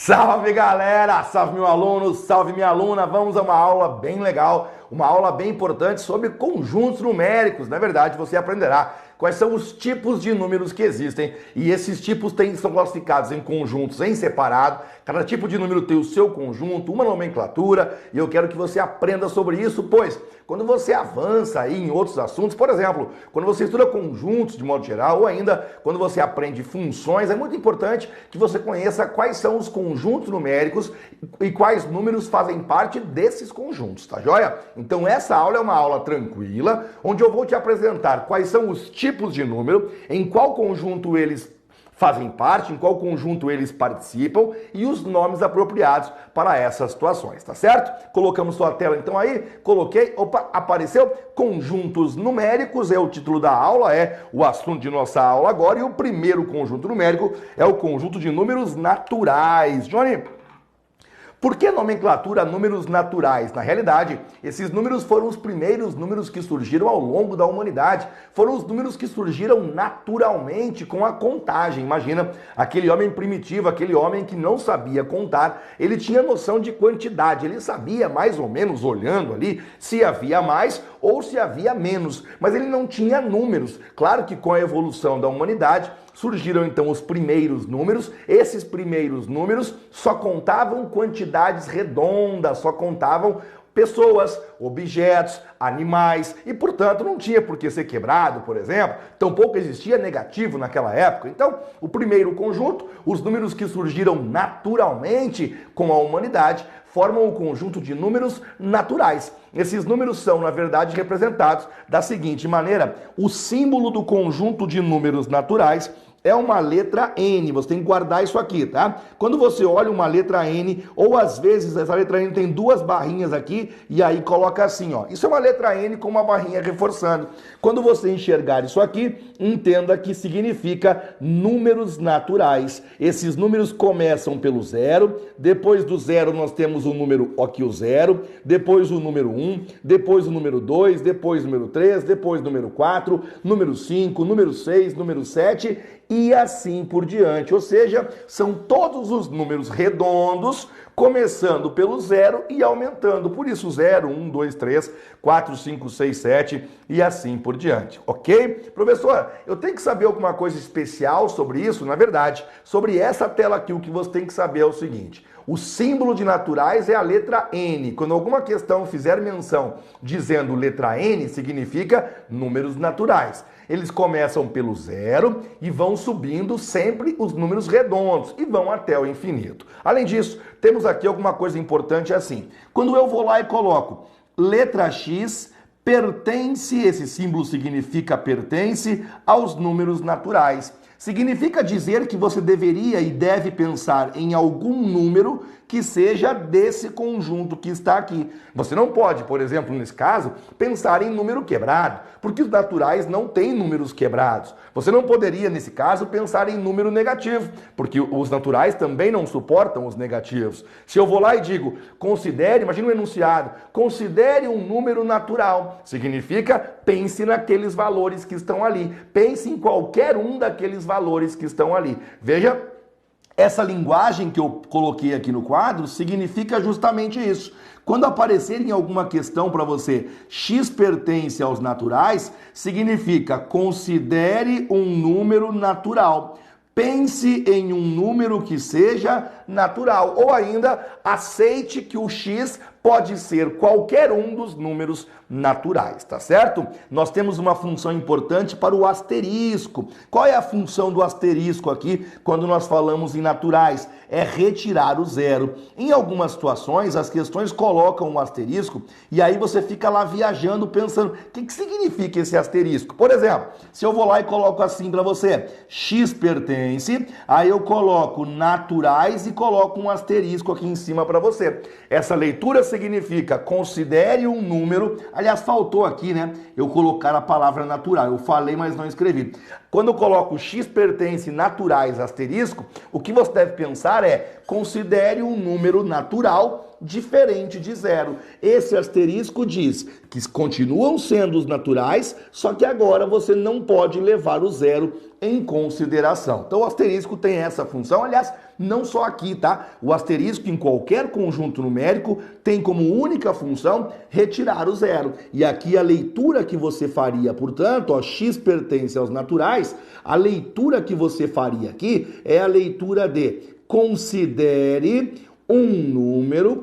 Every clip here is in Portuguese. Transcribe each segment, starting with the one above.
Salve galera, salve meu aluno, salve minha aluna, vamos a uma aula bem legal, uma aula bem importante sobre conjuntos numéricos. Na verdade, você aprenderá quais são os tipos de números que existem e esses tipos são classificados em conjuntos em separado. Cada tipo de número tem o seu conjunto, uma nomenclatura, e eu quero que você aprenda sobre isso, pois quando você avança aí em outros assuntos, por exemplo, quando você estuda conjuntos de modo geral, ou ainda quando você aprende funções, é muito importante que você conheça quais são os conjuntos numéricos e quais números fazem parte desses conjuntos, tá joia? Então essa aula é uma aula tranquila, onde eu vou te apresentar quais são os tipos de número, em qual conjunto eles fazem parte, em qual conjunto eles participam e os nomes apropriados para essas situações, tá certo? Colocamos sua tela então aí, coloquei, opa, apareceu, conjuntos numéricos é o título da aula, é o assunto de nossa aula agora, e o primeiro conjunto numérico é o conjunto de números naturais. Johnny, por que nomenclatura números naturais? Na realidade, esses números foram os primeiros números que surgiram ao longo da humanidade. Foram os números que surgiram naturalmente com a contagem. Imagina, aquele homem primitivo, aquele homem que não sabia contar, ele tinha noção de quantidade, ele sabia mais ou menos, olhando ali, se havia mais ou se havia menos, mas ele não tinha números. Claro que com a evolução da humanidade, surgiram então os primeiros números. Esses primeiros números só contavam quantidades redondas, só contavam pessoas, objetos, animais, e portanto não tinha por que ser quebrado, por exemplo, tampouco existia negativo naquela época. Então, o primeiro conjunto, os números que surgiram naturalmente com a humanidade, formam o conjunto de números naturais. Esses números são, na verdade, representados da seguinte maneira: o símbolo do conjunto de números naturais é uma letra N, você tem que guardar isso aqui, tá? Quando você olha uma letra N, ou às vezes essa letra N tem duas barrinhas aqui, e aí coloca assim, ó. Isso é uma letra N com uma barrinha reforçando. Quando você enxergar isso aqui, entenda que significa números naturais. Esses números começam pelo zero, depois do zero nós temos o número, aqui o zero, depois o número 1, depois o número 2, depois o número 3, depois o número 4, número 5, número 6, número 7, e assim por diante. Ou seja, são todos os números redondos, começando pelo zero e aumentando. Por isso, 0, 1, 2, 3, 4, 5, 6, 7 e assim por diante. Ok? Professor, eu tenho que saber alguma coisa especial sobre isso? Na verdade, sobre essa tela aqui, o que você tem que saber é o seguinte: o símbolo de naturais é a letra N. Quando alguma questão fizer menção dizendo letra N, significa números naturais. Eles começam pelo zero e vão subindo sempre os números redondos e vão até o infinito. Além disso, temos aqui alguma coisa importante assim. Quando eu vou lá e coloco letra X, pertence, esse símbolo significa pertence aos números naturais. Significa dizer que você deveria e deve pensar em algum número que seja desse conjunto que está aqui. Você não pode, por exemplo, nesse caso, pensar em número quebrado, porque os naturais não têm números quebrados. Você não poderia, nesse caso, pensar em número negativo, porque os naturais também não suportam os negativos. Se eu vou lá e digo, considere, imagina um enunciado, considere um número natural, significa pense naqueles valores que estão ali, pense em qualquer um daqueles valores que estão ali. Veja, essa linguagem que eu coloquei aqui no quadro significa justamente isso. Quando aparecer em alguma questão para você, X pertence aos naturais, significa considere um número natural. Pense em um número que seja natural, ou ainda aceite que o X pode ser qualquer um dos números naturais, tá certo? Nós temos uma função importante para o asterisco. Qual é a função do asterisco aqui quando nós falamos em naturais? É retirar o zero. Em algumas situações, as questões colocam um asterisco e aí você fica lá viajando pensando, o que significa esse asterisco? Por exemplo, se eu vou lá e coloco assim para você, X pertence, aí eu coloco naturais e coloco um asterisco aqui em cima para você. Essa leitura significa considere um número. Aliás, faltou aqui, né? Eu colocar a palavra natural. Eu falei, mas não escrevi. Quando eu coloco X pertence naturais asterisco, o que você deve pensar é considere um número natural diferente de zero. Esse asterisco diz que continuam sendo os naturais, só que agora você não pode levar o zero em consideração. Então o asterisco tem essa função, aliás, não só aqui, tá? O asterisco em qualquer conjunto numérico tem como única função retirar o zero. E aqui a leitura que você faria, portanto, ó, x pertence aos naturais, a leitura que você faria aqui é a leitura de considere um número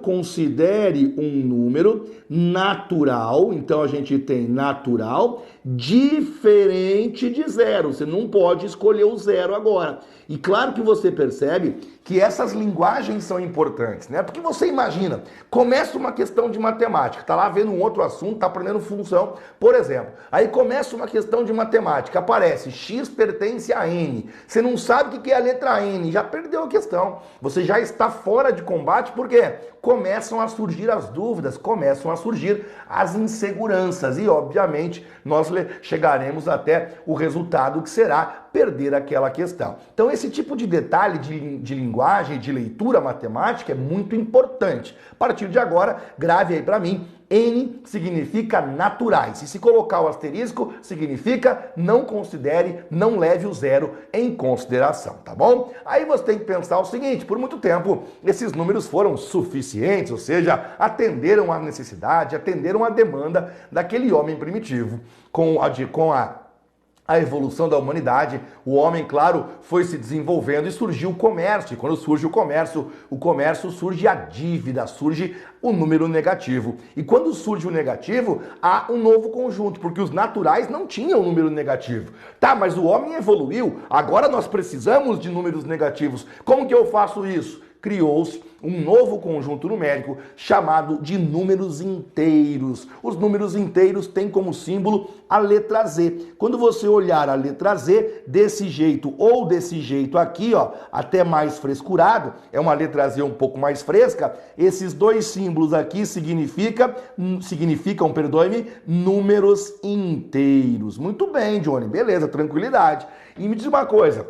natural, então a gente tem natural, diferente de zero. Você não pode escolher o zero agora. E claro que você percebe que essas linguagens são importantes, né? Porque você imagina, começa uma questão de matemática, tá lá vendo um outro assunto, tá aprendendo função, por exemplo. Aí começa uma questão de matemática, aparece x pertence a n. Você não sabe o que é a letra n, já perdeu a questão. Você já está fora de combate porque começam a surgir as dúvidas, começam a surgir as inseguranças e, obviamente, nós chegaremos até o resultado que será perder aquela questão. Então, esse tipo de detalhe de linguagem, de leitura matemática é muito importante. A partir de agora, grave aí para mim, N significa naturais. E se colocar o asterisco, significa não considere, não leve o zero em consideração, tá bom? Aí você tem que pensar o seguinte, por muito tempo esses números foram suficientes, ou seja, atenderam à necessidade, atenderam à demanda daquele homem primitivo. Com a evolução da humanidade, o homem, claro, foi se desenvolvendo e surgiu o comércio. E quando surge o comércio surge a dívida, surge o número negativo. E quando surge o negativo, há um novo conjunto, porque os naturais não tinham número negativo. Tá, mas o homem evoluiu, agora nós precisamos de números negativos. Como que eu faço isso? Criou-se um novo conjunto numérico chamado de números inteiros. Os números inteiros têm como símbolo a letra Z. Quando você olhar a letra Z desse jeito ou desse jeito aqui, ó, até mais frescurado, é uma letra Z um pouco mais fresca, esses dois símbolos aqui significam, números inteiros. Muito bem, Johnny, beleza, tranquilidade. E me diz uma coisa,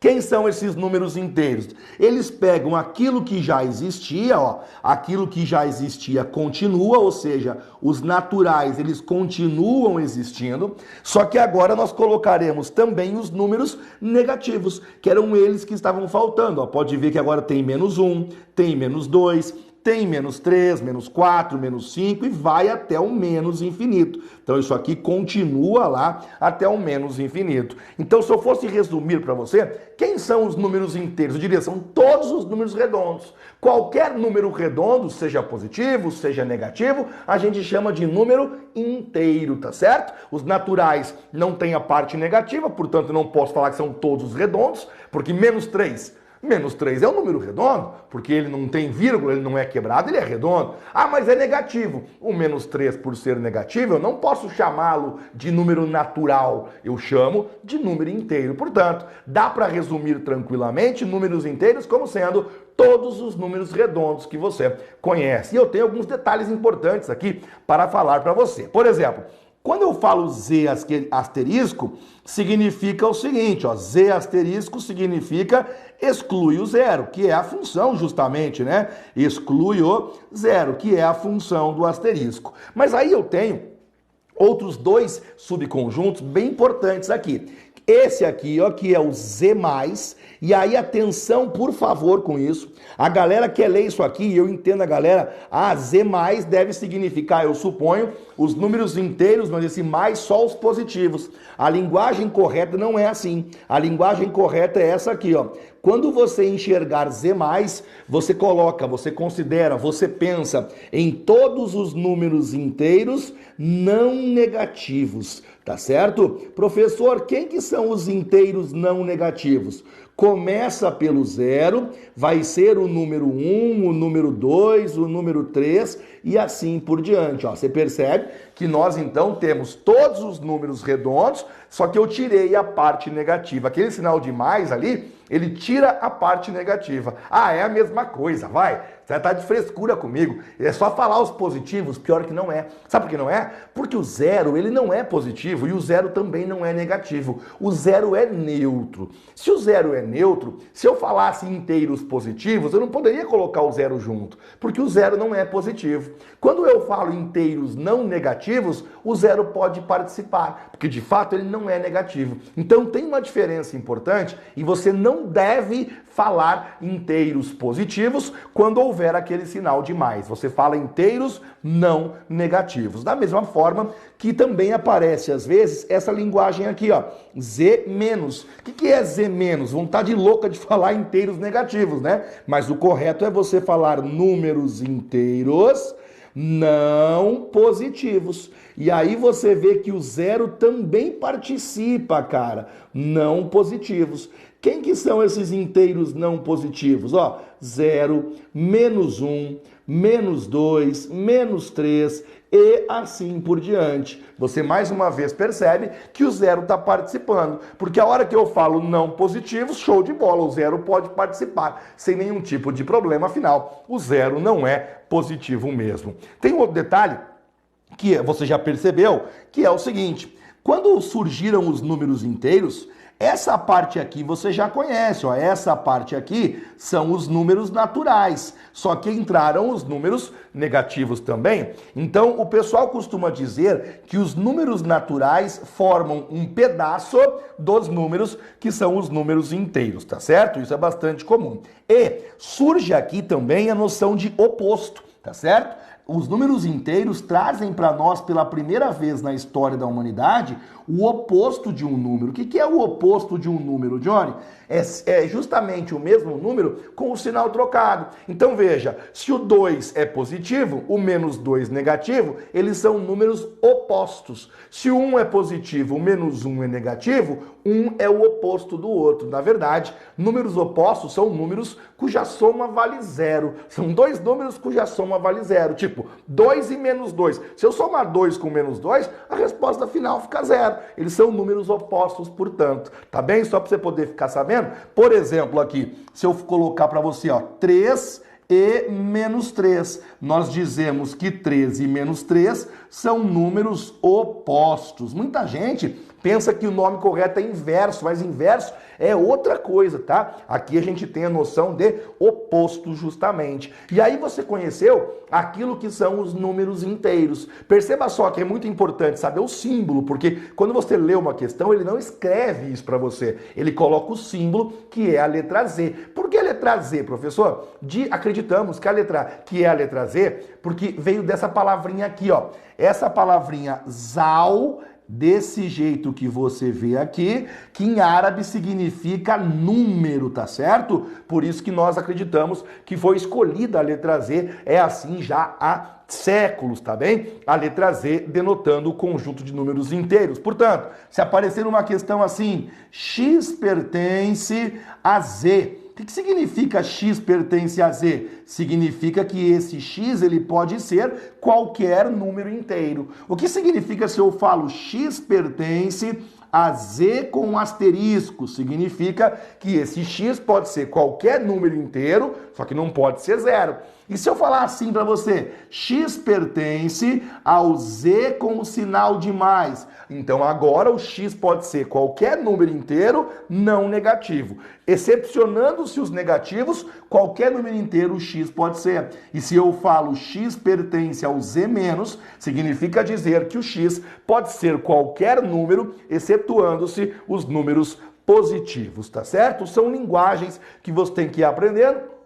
quem são esses números inteiros? Eles pegam aquilo que já existia, ó, aquilo que já existia continua, ou seja, os naturais, eles continuam existindo, só que agora nós colocaremos também os números negativos, que eram eles que estavam faltando, ó. Pode ver que agora tem -1, tem -2, tem -3, -4, -5 e vai até o menos infinito. Então isso aqui continua lá até o menos infinito. Então se eu fosse resumir para você, quem são os números inteiros? Eu diria, são todos os números redondos. Qualquer número redondo, seja positivo, seja negativo, a gente chama de número inteiro, tá certo? Os naturais não têm a parte negativa, portanto eu não posso falar que são todos redondos, porque -3 é um número redondo, porque ele não tem vírgula, ele não é quebrado, ele é redondo. Ah, mas é negativo. O -3, por ser negativo, eu não posso chamá-lo de número natural, eu chamo de número inteiro. Portanto, dá para resumir tranquilamente números inteiros como sendo todos os números redondos que você conhece. E eu tenho alguns detalhes importantes aqui para falar para você. Por exemplo, quando eu falo Z asterisco, significa o seguinte, ó, Z asterisco significa exclui o zero, que é a função justamente, né? Exclui o zero, que é a função do asterisco. Mas aí eu tenho outros dois subconjuntos bem importantes aqui. Esse aqui, ó, que é o Z+, e aí atenção, por favor, com isso. A galera quer ler isso aqui, e eu entendo a galera, Z+ deve significar, eu suponho, os números inteiros, mas esse mais só os positivos. A linguagem correta não é assim. A linguagem correta é essa aqui, ó. Quando você enxergar Z+, você coloca, você considera, você pensa em todos os números inteiros não negativos, tá certo? Professor, quem que são os inteiros não negativos? Começa pelo 0, vai ser o número 1, o número 2, o número 3 e assim por diante. Ó, você percebe que nós então temos todos os números redondos, só que eu tirei a parte negativa. Aquele sinal de mais ali Ele tira a parte negativa. Ah, é a mesma coisa, vai. Você tá de frescura comigo. É só falar os positivos, pior que não é. Sabe por que não é? Porque o zero, ele não é positivo e o zero também não é negativo. O zero é neutro. Se o zero é neutro, se eu falasse inteiros positivos, eu não poderia colocar o zero junto, porque o zero não é positivo. Quando eu falo inteiros não negativos, o zero pode participar, porque de fato ele não é negativo. Então tem uma diferença importante e você não deve falar inteiros positivos quando houver aquele sinal de mais. Você fala inteiros não negativos. Da mesma forma que também aparece às vezes essa linguagem aqui, ó, Z menos. O que é Z menos? Vontade louca de falar inteiros negativos, né? Mas o correto é você falar números inteiros não positivos. E aí você vê que o zero também participa, cara, não positivos. Quem que são esses inteiros não positivos? Ó, 0, menos 1, menos 2, menos 3 e assim por diante. Você mais uma vez percebe que o zero está participando, porque a hora que eu falo não positivos, show de bola, o zero pode participar sem nenhum tipo de problema, afinal, o zero não é positivo mesmo. Tem um outro detalhe que você já percebeu, que é o seguinte: quando surgiram os números inteiros, essa parte aqui você já conhece, ó. Essa parte aqui são os números naturais, só que entraram os números negativos também. Então o pessoal costuma dizer que os números naturais formam um pedaço dos números que são os números inteiros, tá certo? Isso é bastante comum. E surge aqui também a noção de oposto, tá certo? Os números inteiros trazem para nós, pela primeira vez na história da humanidade, o oposto de um número. O que é o oposto de um número, Johnny? É justamente o mesmo número com o sinal trocado. Então veja, se o 2 é positivo, o menos 2 negativo, eles são números opostos. Se o 1 é positivo, o menos 1 é negativo, 1 é o oposto do outro. Na verdade, números opostos são números cuja soma vale zero. São dois números cuja soma vale zero. Tipo, 2 e menos 2. Se eu somar 2 com menos 2, a resposta final fica zero. Eles são números opostos, portanto. Tá bem? Só para você poder ficar sabendo. Por exemplo, aqui, se eu colocar para você, ó, 3 e menos 3. Nós dizemos que 3 e menos 3 são números opostos. Muita gente pensa que o nome correto é inverso, mas inverso é outra coisa, tá? Aqui a gente tem a noção de oposto justamente. E aí você conheceu aquilo que são os números inteiros. Perceba só que é muito importante saber o símbolo, porque quando você lê uma questão, ele não escreve isso para você. Ele coloca o símbolo, que é a letra Z. Por que a letra Z, professor? Acreditamos que que é a letra Z, porque veio dessa palavrinha aqui, ó. Essa palavrinha zal, desse jeito que você vê aqui, que em árabe significa número, tá certo? Por isso que nós acreditamos que foi escolhida a letra Z, é assim já há séculos, tá bem? A letra Z denotando o conjunto de números inteiros. Portanto, se aparecer uma questão assim, x pertence a Z, o que significa x pertence a z? Significa que esse x ele pode ser qualquer número inteiro. O que significa se eu falo x pertence a z com um asterisco? Significa que esse x pode ser qualquer número inteiro, só que não pode ser zero. E se eu falar assim para você, x pertence ao z com o sinal de mais, então agora o x pode ser qualquer número inteiro não negativo. Excepcionando-se os negativos, qualquer número inteiro o x pode ser. E se eu falo x pertence ao z menos, significa dizer que o x pode ser qualquer número, excetuando-se os números positivos, tá certo? São linguagens que você tem que ir aprendendo.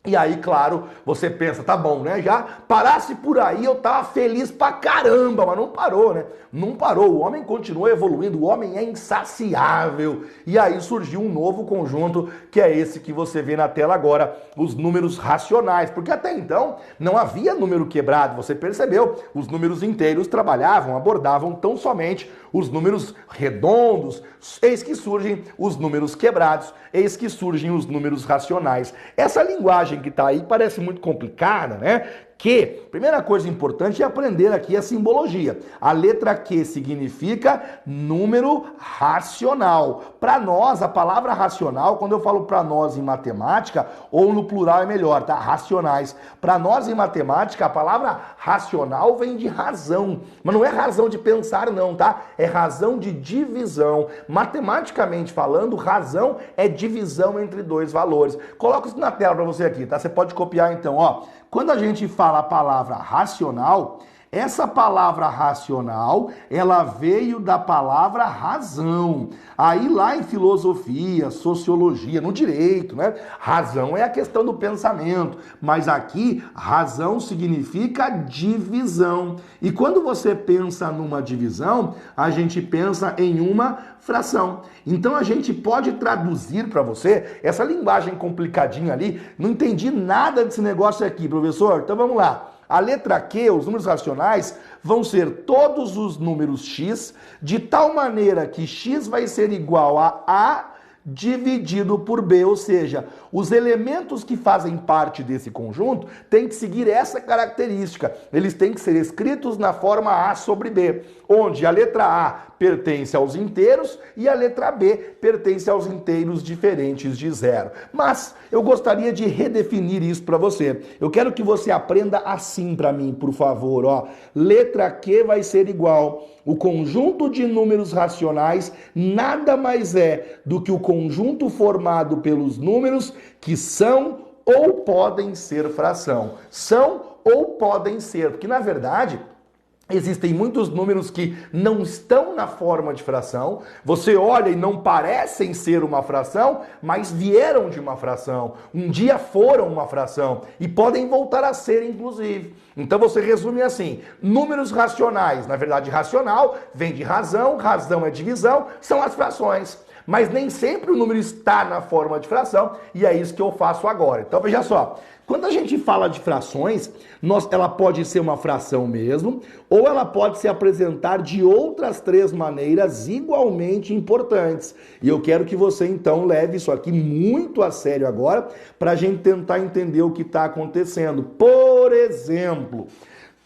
E aí, claro, você pensa, tá bom, né? Já parasse por aí, eu tava feliz pra caramba, mas não parou, né? Não parou, o homem continua evoluindo, o homem é insaciável. E aí surgiu um novo conjunto, que é esse que você vê na tela agora, os números racionais. Porque até então não havia número quebrado, você percebeu? Os números inteiros trabalhavam, abordavam tão somente os números redondos. Eis que surgem os números quebrados, eis que surgem os números racionais. Essa linguagem que está aí parece muito complicada, né? Q, primeira coisa importante é aprender aqui a simbologia. A letra Q significa número racional. Para nós, a palavra racional, quando eu falo para nós em matemática, ou no plural é melhor, tá? Racionais. Para nós em matemática, a palavra racional vem de razão. Mas não é razão de pensar não, tá? É razão de divisão. Matematicamente falando, razão é divisão entre dois valores. Coloco isso na tela para você aqui, tá? Você pode copiar então, ó. Quando a gente fala a palavra racional, essa palavra racional, ela veio da palavra razão. Aí lá em filosofia, sociologia, no direito, né? Razão é a questão do pensamento, mas aqui razão significa divisão. E quando você pensa numa divisão, a gente pensa em uma fração. Então a gente pode traduzir para você essa linguagem complicadinha ali. Não entendi nada desse negócio aqui, professor. Então vamos lá. A letra Q, os números racionais, vão ser todos os números x, de tal maneira que x vai ser igual a dividido por b, ou seja, os elementos que fazem parte desse conjunto têm que seguir essa característica. Eles têm que ser escritos na forma A sobre B, onde a letra A pertence aos inteiros e a letra B pertence aos inteiros diferentes de zero. Mas eu gostaria de redefinir isso para você. Eu quero que você aprenda assim para mim, por favor. Ó. Letra Q vai ser igual o conjunto de números racionais nada mais é do que o conjunto formado pelos números que são ou podem ser fração. São ou podem ser, porque na verdade existem muitos números que não estão na forma de fração. Você olha e não parecem ser uma fração, mas vieram de uma fração. Um dia foram uma fração e podem voltar a ser, inclusive. Então você resume assim: números racionais, na verdade racional, vem de razão, razão é divisão, são as frações. Mas nem sempre o número está na forma de fração e é isso que eu faço agora. Então veja só. Quando a gente fala de frações, ela pode ser uma fração mesmo, ou ela pode se apresentar de outras três maneiras igualmente importantes. E eu quero que você então leve isso aqui muito a sério agora, para a gente tentar entender o que está acontecendo. Por exemplo,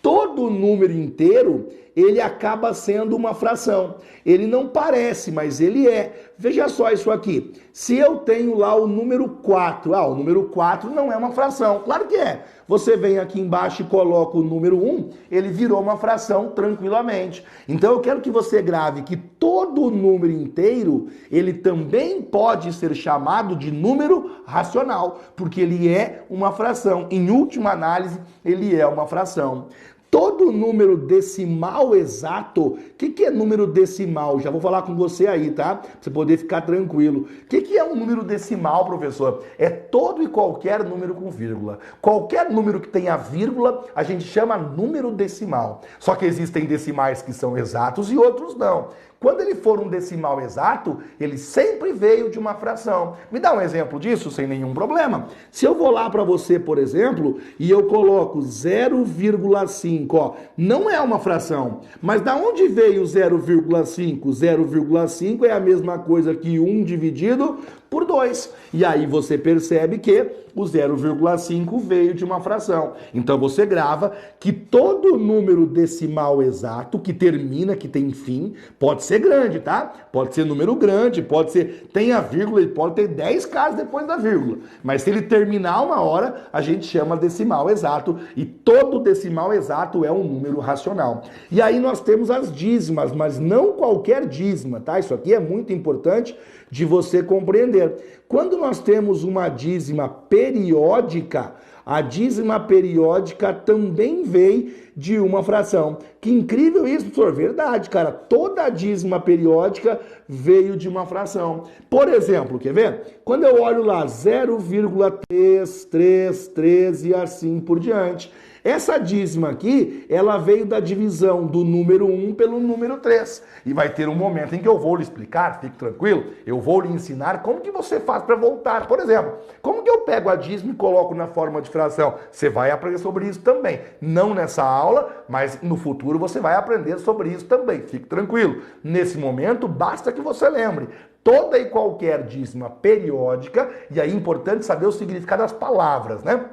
todo número inteiro, ele acaba sendo uma fração. Ele não parece, mas ele é. Veja só isso aqui. Se eu tenho lá o número 4, o número 4 não é uma fração. Claro que é. Você vem aqui embaixo e coloca o número 1, ele virou uma fração tranquilamente. Então eu quero que você grave que todo número inteiro, ele também pode ser chamado de número racional, porque ele é uma fração. Em última análise, ele é uma fração. Todo número decimal exato, o que é número decimal? Já vou falar com você aí, tá? Pra você poder ficar tranquilo. O que é um número decimal, professor? É todo e qualquer número com vírgula. Qualquer número que tenha vírgula, a gente chama número decimal. Só que existem decimais que são exatos e outros não. Quando ele for um decimal exato, ele sempre veio de uma fração. Me dá um exemplo disso sem nenhum problema? Se eu vou lá para você, por exemplo, e eu coloco 0,5, ó, não é uma fração, mas da onde veio 0,5? 0,5 é a mesma coisa que 1 dividido por 2. E aí você percebe que o 0,5 veio de uma fração. Então você grava que todo número decimal exato que termina, que tem fim, pode ser grande, tá? Pode ser número grande, pode ser, tem a vírgula, ele pode ter 10 casas depois da vírgula. Mas se ele terminar uma hora, a gente chama decimal exato. E todo decimal exato é um número racional. E aí nós temos as dízimas, mas não qualquer dízima, tá? Isso aqui é muito importante de você compreender. Quando nós temos uma dízima periódica, a dízima periódica também vem de uma fração. Que incrível isso, professor. Verdade, cara. Toda a dízima periódica veio de uma fração. Por exemplo, quer ver? Quando eu olho lá 0,333 e assim por diante. Essa dízima aqui, ela veio da divisão do número 1 pelo número 3. E vai ter um momento em que eu vou lhe explicar, fique tranquilo, eu vou lhe ensinar como que você faz para voltar. Por exemplo, como que eu pego a dízima e coloco na forma de fração? Você vai aprender sobre isso também. Não nessa aula, mas no futuro você vai aprender sobre isso também. Fique tranquilo. Nesse momento, basta que você lembre. Toda e qualquer dízima periódica, e aí é importante saber o significado das palavras, né?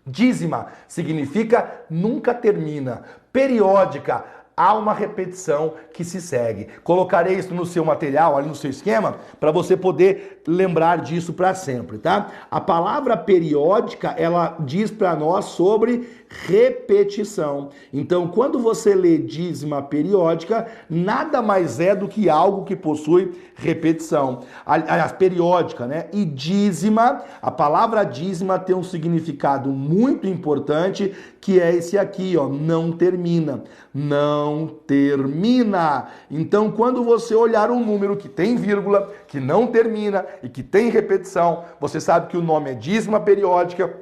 Dízima significa nunca termina. Periódica, há uma repetição que se segue. Colocarei isso no seu material, ali no seu esquema, para você poder lembrar disso para sempre, tá? A palavra periódica, ela diz para nós sobre repetição. Então, quando você lê dízima periódica, nada mais é do que algo que possui repetição. Aliás, periódica, né? E dízima, a palavra dízima tem um significado muito importante, que é esse aqui, ó, não termina. Não termina. Então, quando você olhar um número que tem vírgula, que não termina e que tem repetição, você sabe que o nome é dízima periódica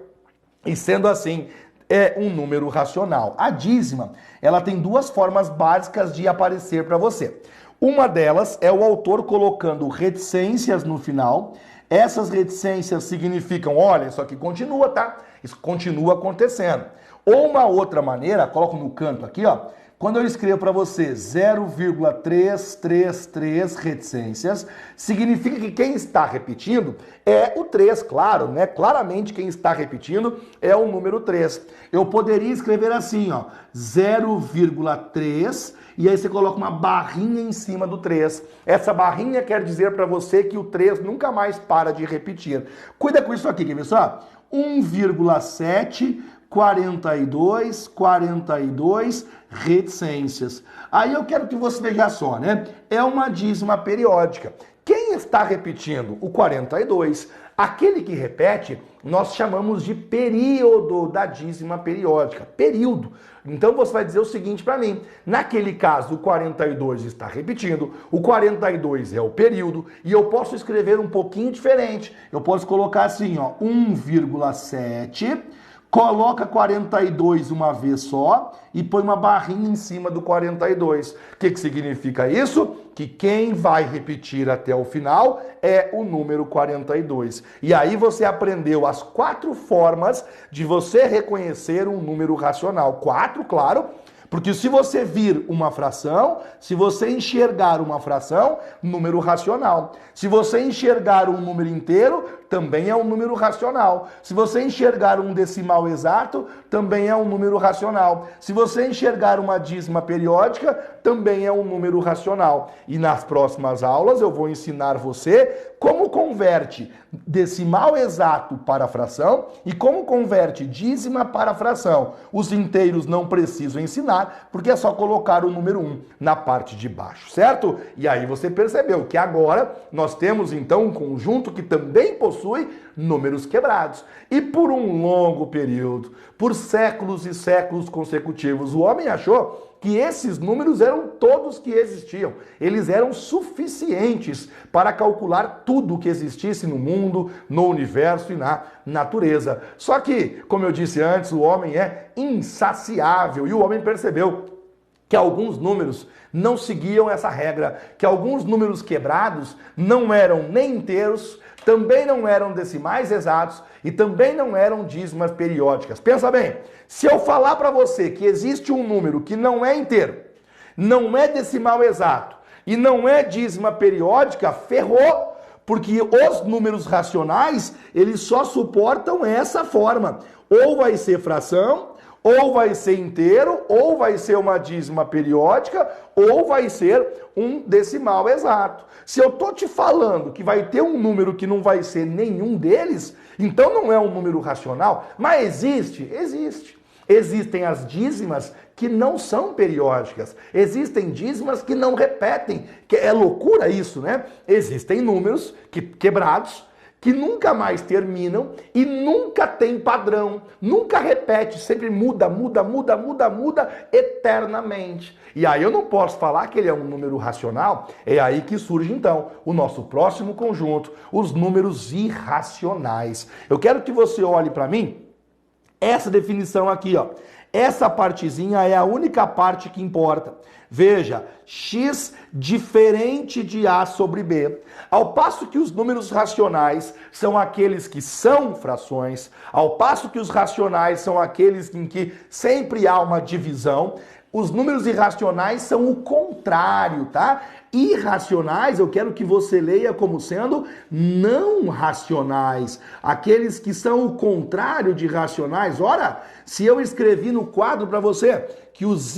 e, sendo assim, é um número racional. A dízima, ela tem duas formas básicas de aparecer para você. Uma delas é o autor colocando reticências no final. Essas reticências significam, olha, isso aqui continua, tá? Isso continua acontecendo. Ou uma outra maneira, coloco no canto aqui, ó. Quando eu escrevo para você 0,333 reticências, significa que quem está repetindo é o 3, claro, né? Claramente quem está repetindo é o número 3. Eu poderia escrever assim, ó, 0,3 e aí você coloca uma barrinha em cima do 3. Essa barrinha quer dizer para você que o 3 nunca mais para de repetir. Cuida com isso aqui, quer ver só? 1,7 42 reticências. Aí eu quero que você veja só, né? É uma dízima periódica. Quem está repetindo? O 42. Aquele que repete, nós chamamos de período da dízima periódica. Período. Então você vai dizer o seguinte para mim. Naquele caso, o 42 está repetindo, o 42 é o período, e eu posso escrever um pouquinho diferente. Eu posso colocar assim, ó, 1,7... Coloca 42 uma vez só e põe uma barrinha em cima do 42. O que significa isso? Que quem vai repetir até o final é o número 42. E aí você aprendeu as 4 formas de você reconhecer um número racional. 4, claro. Porque se você vir uma fração, se você enxergar uma fração, número racional. Se você enxergar um número inteiro, também é um número racional. Se você enxergar um decimal exato, também é um número racional. Se você enxergar uma dízima periódica, também é um número racional. E nas próximas aulas eu vou ensinar você como converte decimal exato para fração e como converte dízima para fração. Os inteiros não preciso ensinar, porque é só colocar o número 1 na parte de baixo, certo? E aí você percebeu que agora nós temos então um conjunto que também possui números quebrados. E por um longo período, por séculos e séculos consecutivos, o homem achou que esses números eram todos que existiam. Eles eram suficientes para calcular tudo que existisse no mundo, no universo e na natureza. Só que, como eu disse antes, o homem é insaciável e o homem percebeu que alguns números não seguiam essa regra, que alguns números quebrados não eram nem inteiros, também não eram decimais exatos e também não eram dízimas periódicas. Pensa bem, se eu falar para você que existe um número que não é inteiro, não é decimal exato e não é dízima periódica, ferrou, porque os números racionais, eles só suportam essa forma. Ou vai ser fração, ou vai ser inteiro, ou vai ser uma dízima periódica, ou vai ser um decimal exato. Se eu tô te falando que vai ter um número que não vai ser nenhum deles, então não é um número racional, mas existe? Existe. Existem as dízimas que não são periódicas. Existem dízimas que não repetem. Que é loucura isso, né? Existem números quebrados, que nunca mais terminam e nunca tem padrão, nunca repete, sempre muda eternamente. E aí eu não posso falar que ele é um número racional, é aí que surge então o nosso próximo conjunto, os números irracionais. Eu quero que você olhe para mim essa definição aqui, ó. Essa partezinha é a única parte que importa. Veja, x diferente de a sobre b. Ao passo que os números racionais são aqueles que são frações, ao passo que os racionais são aqueles em que sempre há uma divisão, Os números irracionais são o contrário, tá? Irracionais, eu quero que você leia como sendo não racionais. Aqueles que são o contrário de racionais. Ora, se eu escrevi no quadro para você que os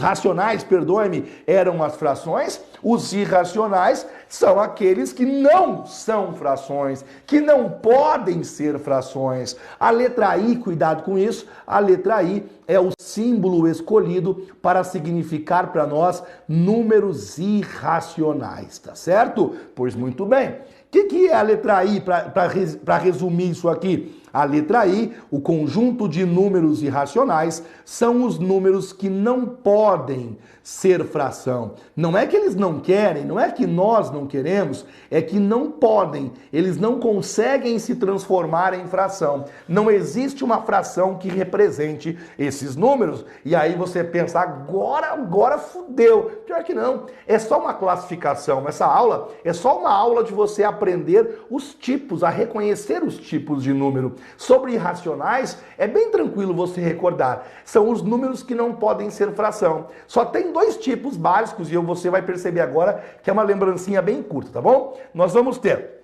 racionais, perdoe-me, eram as frações, os irracionais são aqueles que não são frações, que não podem ser frações. A letra I, cuidado com isso, a letra I é o símbolo escolhido para significar para nós números irracionais, tá certo? Pois muito bem. O que é a letra I para resumir isso aqui? A letra I, o conjunto de números irracionais, são os números que não podem ser fração. Não é que eles não querem, não é que nós não queremos, é que não podem. Eles não conseguem se transformar em fração. Não existe uma fração que represente esses números. E aí você pensa, agora fudeu. Pior que não. É só uma classificação. Essa aula é só uma aula de você aprender os tipos, a reconhecer os tipos de número. Sobre irracionais, é bem tranquilo você recordar. São os números que não podem ser fração. Só tem dois tipos básicos e você vai perceber agora que é uma lembrancinha bem curta, tá bom? Nós vamos ter,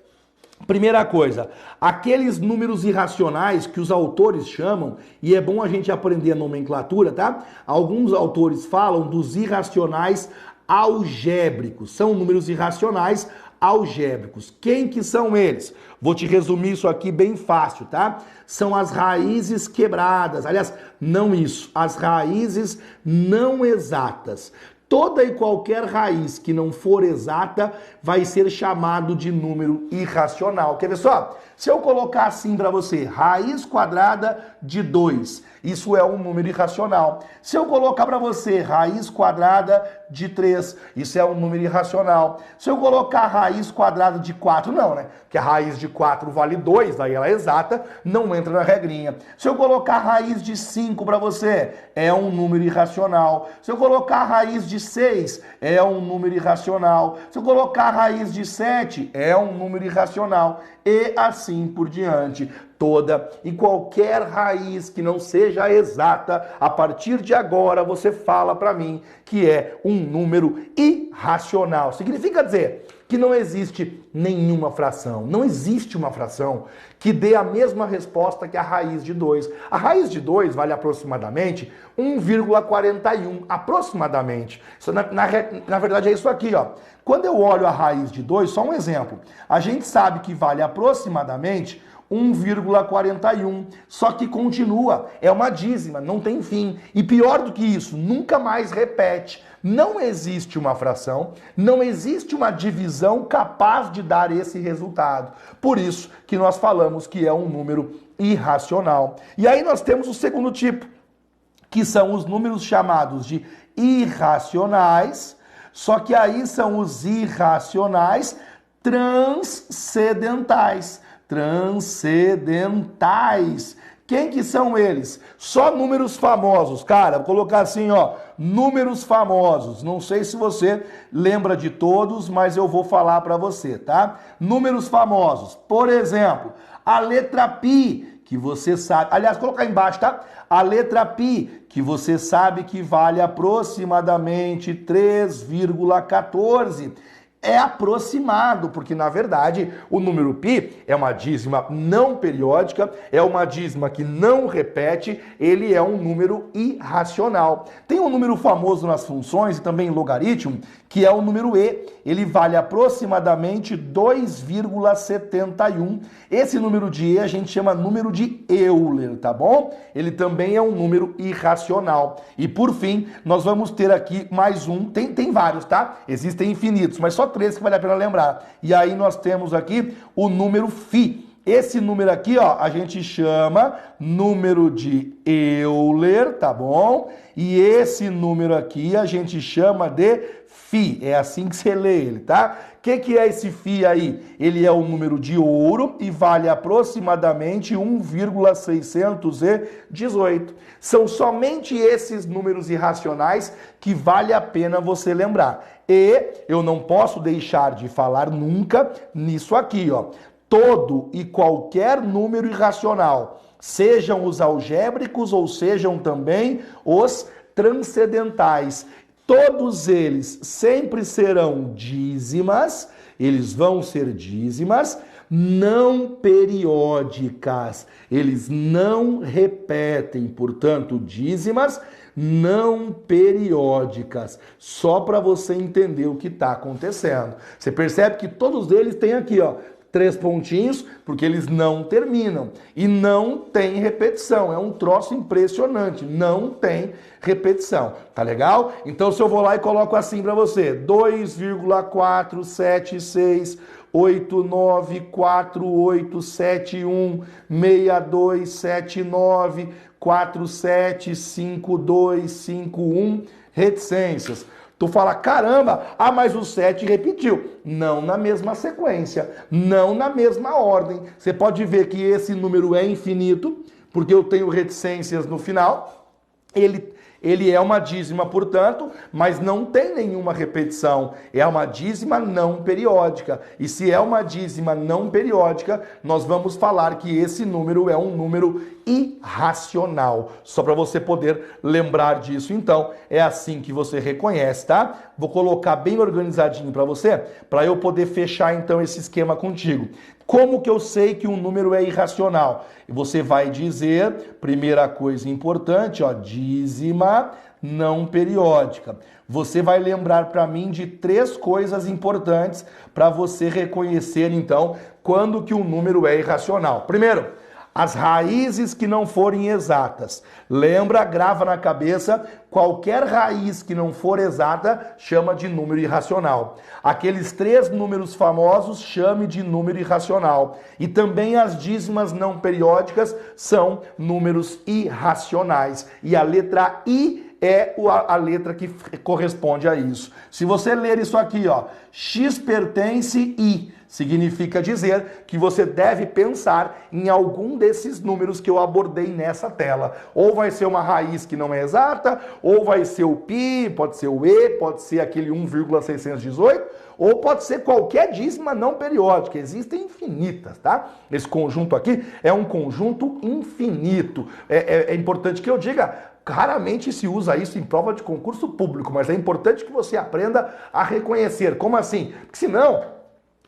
primeira coisa, aqueles números irracionais que os autores chamam, e é bom a gente aprender a nomenclatura, tá? Alguns autores falam dos irracionais algébricos. São números irracionais algébricos. Quem que são eles? Vou te resumir isso aqui bem fácil, tá? São as raízes quebradas. Aliás, não isso, as raízes não exatas. Toda e qualquer raiz que não for exata vai ser chamado de número irracional. Quer ver só? Se eu colocar assim para você, raiz quadrada de 2, isso é um número irracional. Se eu colocar para você raiz quadrada de 3, isso é um número irracional. Se eu colocar raiz quadrada de 4, não, né? Porque a raiz de 4 vale 2, daí ela é exata, não entra na regrinha. Se eu colocar raiz de 5 para você, é um número irracional. Se eu colocar raiz de 6, é um número irracional. Se eu colocar raiz de 7, é um número irracional. E assim por diante. Toda e qualquer raiz que não seja exata, a partir de agora você fala para mim que é um número irracional. Significa dizer que não existe nenhuma fração, não existe uma fração que dê a mesma resposta que a raiz de 2. A raiz de 2 vale aproximadamente 1,41, aproximadamente. Isso, na verdade é isso aqui, ó. Quando eu olho a raiz de 2, só um exemplo, a gente sabe que vale aproximadamente 1,41, só que continua, é uma dízima, não tem fim. E pior do que isso, nunca mais repete. Não existe uma fração, não existe uma divisão capaz de dar esse resultado. Por isso que nós falamos que é um número irracional. E aí nós temos o segundo tipo, que são os números chamados de irracionais, só que aí são os irracionais transcendentais. Transcendentais. Quem que são eles? Só números famosos, cara. Vou colocar assim, ó, números famosos. Não sei se você lembra de todos, mas eu vou falar para você, tá? Números famosos. Por exemplo, a letra π, que você sabe... Aliás, colocar embaixo, tá? A letra π, que você sabe que vale aproximadamente 3,14. É aproximado, porque na verdade o número π é uma dízima não periódica, é uma dízima que não repete, ele é um número irracional. Tem um número famoso nas funções e também em logaritmo, que é o número e. Ele vale aproximadamente 2,71. Esse número de e a gente chama número de Euler, tá bom? Ele também é um número irracional. E por fim, nós vamos ter aqui mais um, tem vários, tá? Existem infinitos, mas só 3 que vale a pena lembrar. E aí nós temos aqui o número φ. Esse número aqui, ó, a gente chama número de Euler, tá bom? E esse número aqui a gente chama de φ. É assim que você lê ele, tá? O que é esse φ aí? Ele é um número de ouro e vale aproximadamente 1,618. São somente esses números irracionais que vale a pena você lembrar. E eu não posso deixar de falar nunca nisso aqui, ó. Todo e qualquer número irracional sejam os algébricos ou sejam também os transcendentais. Todos eles sempre serão dízimas, eles vão ser dízimas, não periódicas. Eles não repetem, portanto, dízimas não periódicas. Só para você entender o que está acontecendo. Você percebe que todos eles têm aqui, ó, 3 pontinhos, porque eles não terminam. E não tem repetição. É um troço impressionante. Não tem repetição. Tá legal? Então, se eu vou lá e coloco assim para você, 2,4, 7, 6, 8, 9, 4, 8, 7, 1, 62, 52, 51, reticências. Tu fala, caramba, mas o 7 repetiu. Não na mesma sequência, não na mesma ordem. Você pode ver que esse número é infinito, porque eu tenho reticências no final. Ele é uma dízima, portanto, mas não tem nenhuma repetição. É uma dízima não periódica. E se é uma dízima não periódica, nós vamos falar que esse número é um número irracional. Só para você poder lembrar disso. Então, é assim que você reconhece, tá? Vou colocar bem organizadinho para você, para eu poder fechar então esse esquema contigo. Como que eu sei que um número é irracional? E você vai dizer, primeira coisa importante, ó, dízima não periódica. Você vai lembrar para mim de 3 coisas importantes para você reconhecer, então, quando que um número é irracional. Primeiro, as raízes que não forem exatas. Lembra, grava na cabeça, qualquer raiz que não for exata chama de número irracional. Aqueles 3 números famosos chame de número irracional. E também as dízimas não periódicas são números irracionais. E a letra I é a letra que corresponde a isso. Se você ler isso aqui, ó, X pertence I, significa dizer que você deve pensar em algum desses números que eu abordei nessa tela. Ou vai ser uma raiz que não é exata, ou vai ser o π, pode ser o e, pode ser aquele 1,618, ou pode ser qualquer dízima não periódica. Existem infinitas, tá? Esse conjunto aqui é um conjunto infinito. É importante que eu diga, raramente se usa isso em prova de concurso público, mas é importante que você aprenda a reconhecer. Como assim? Porque senão,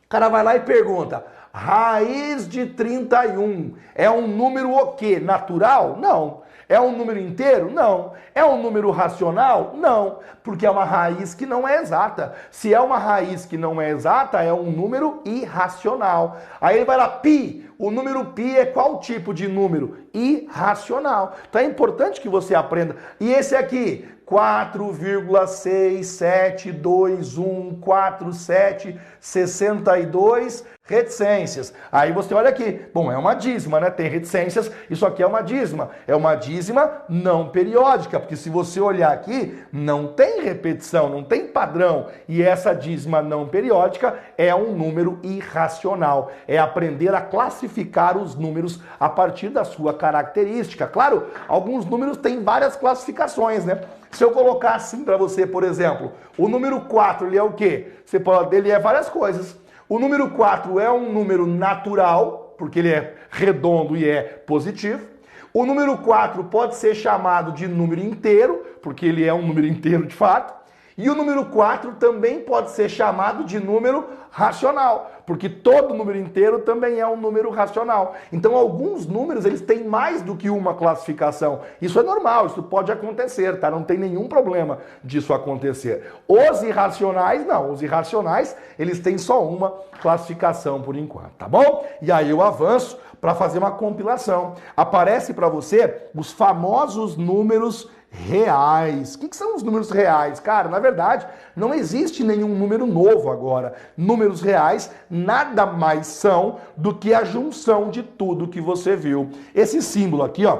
o cara vai lá e pergunta, raiz de 31 é um número o quê? Natural? Não. É um número inteiro? Não. É um número racional? Não. Porque é uma raiz que não é exata. Se é uma raiz que não é exata, é um número irracional. Aí ele vai lá, π. O número π é qual tipo de número? Irracional. Então é importante que você aprenda. E esse aqui, 4,67214,762 reticências. Aí você olha aqui, bom, é uma dízima, né? Tem reticências, isso aqui é uma dízima. É uma dízima não periódica, porque se você olhar aqui, não tem repetição, não tem padrão. E essa dízima não periódica é um número irracional. É aprender a classificar os números a partir da sua característica. Claro, alguns números têm várias classificações, né? Se eu colocar assim para você, por exemplo, o número 4, ele é o quê? Você pode, ele é várias coisas. O número 4 é um número natural, porque ele é redondo e é positivo. O número 4 pode ser chamado de número inteiro, porque ele é um número inteiro de fato. E o número 4 também pode ser chamado de número racional, porque todo número inteiro também é um número racional. Então, alguns números, eles têm mais do que uma classificação. Isso é normal, isso pode acontecer, tá? Não tem nenhum problema disso acontecer. Os irracionais, não. Os irracionais, eles têm só uma classificação por enquanto, tá bom? E aí eu avanço para fazer uma compilação. Aparece para você os famosos números reais. O que são os números reais? Cara, na verdade, não existe nenhum número novo agora. Números reais nada mais são do que a junção de tudo que você viu. Esse símbolo aqui, ó,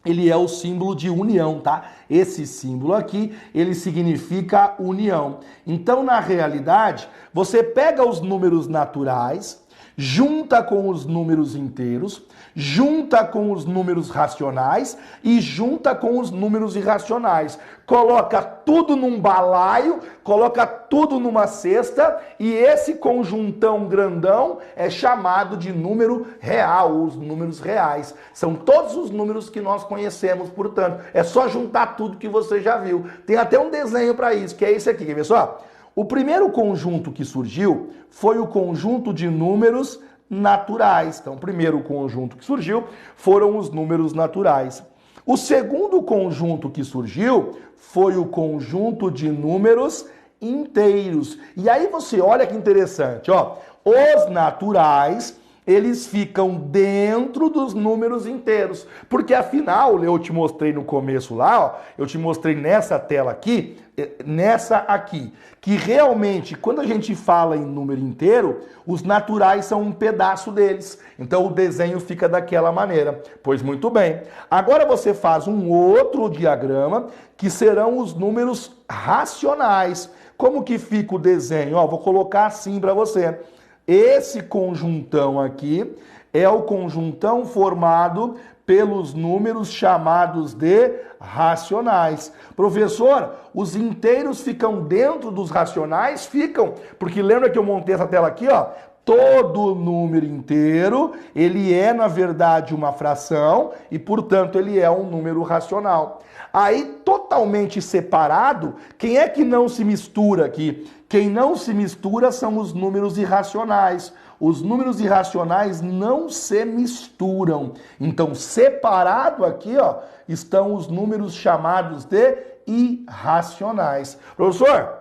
ele é o símbolo de união, tá? Esse símbolo aqui, ele significa união. Então, na realidade, você pega os números naturais, junta com os números inteiros, junta com os números racionais e junta com os números irracionais. Coloca tudo num balaio, coloca tudo numa cesta e esse conjuntão grandão é chamado de número real, os números reais. São todos os números que nós conhecemos, portanto, é só juntar tudo que você já viu. Tem até um desenho para isso, que é esse aqui, quer ver só? O primeiro conjunto que surgiu foi o conjunto de números naturais. Então, o primeiro conjunto que surgiu foram os números naturais. O segundo conjunto que surgiu foi o conjunto de números inteiros. E aí você olha que interessante, ó. Os naturais, eles ficam dentro dos números inteiros. Porque afinal, eu te mostrei no começo lá, ó, eu te mostrei nessa tela aqui, nessa aqui, que realmente, quando a gente fala em número inteiro, os naturais são um pedaço deles. Então o desenho fica daquela maneira. Pois muito bem. Agora você faz um outro diagrama, que serão os números racionais. Como que fica o desenho? Ó, vou colocar assim para você. Esse conjuntão aqui é o conjuntão formado pelos números chamados de racionais. Professor, os inteiros ficam dentro dos racionais? Ficam, porque lembra que eu montei essa tela aqui, ó? Todo número inteiro, ele é, na verdade, uma fração e, portanto, ele é um número racional. Aí, totalmente separado, quem é que não se mistura aqui? Quem não se mistura são os números irracionais. Os números irracionais não se misturam. Então, separado aqui, ó, estão os números chamados de irracionais. Professor,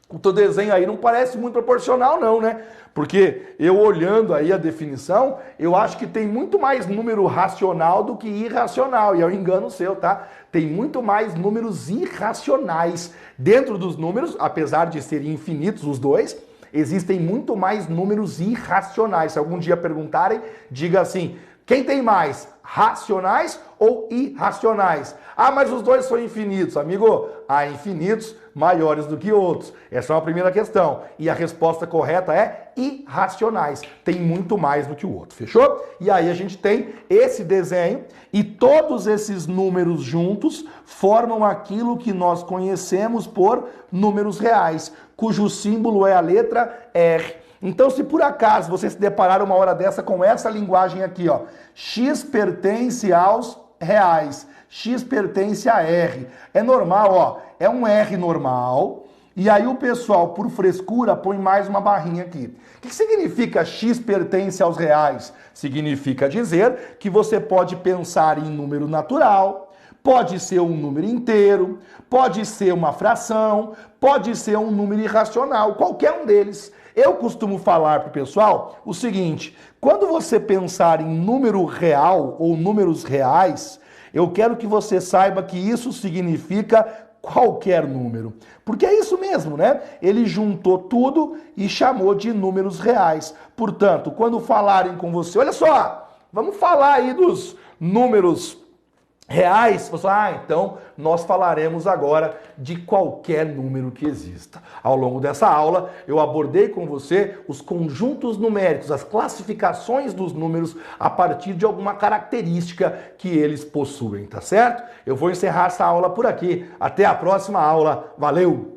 o teu desenho aí não parece muito proporcional não, né? Porque eu olhando aí a definição, eu acho que tem muito mais número racional do que irracional. E é um engano seu, tá? Tem muito mais números irracionais. Dentro dos números, apesar de serem infinitos os dois, existem muito mais números irracionais. Se algum dia perguntarem, diga assim, quem tem mais? Racionais ou irracionais? Ah, mas os dois são infinitos. Amigo, há infinitos maiores do que outros. Essa é uma primeira questão. E a resposta correta é irracionais. Tem muito mais do que o outro. Fechou? E aí a gente tem esse desenho e todos esses números juntos formam aquilo que nós conhecemos por números reais, cujo símbolo é a letra R. Então, se por acaso você se deparar uma hora dessa com essa linguagem aqui, ó, X pertence aos reais, X pertence a R. É normal, ó, é um R normal, e aí o pessoal, por frescura, põe mais uma barrinha aqui. O que significa X pertence aos reais? Significa dizer que você pode pensar em número natural, pode ser um número inteiro, pode ser uma fração, pode ser um número irracional, qualquer um deles. Eu costumo falar para o pessoal o seguinte, quando você pensar em número real ou números reais, eu quero que você saiba que isso significa qualquer número. Porque é isso mesmo, né? Ele juntou tudo e chamou de números reais. Portanto, quando falarem com você, olha só, vamos falar aí dos números reais, você fala, então nós falaremos agora de qualquer número que exista. Ao longo dessa aula, eu abordei com você os conjuntos numéricos, as classificações dos números a partir de alguma característica que eles possuem, tá certo? Eu vou encerrar essa aula por aqui. Até a próxima aula. Valeu!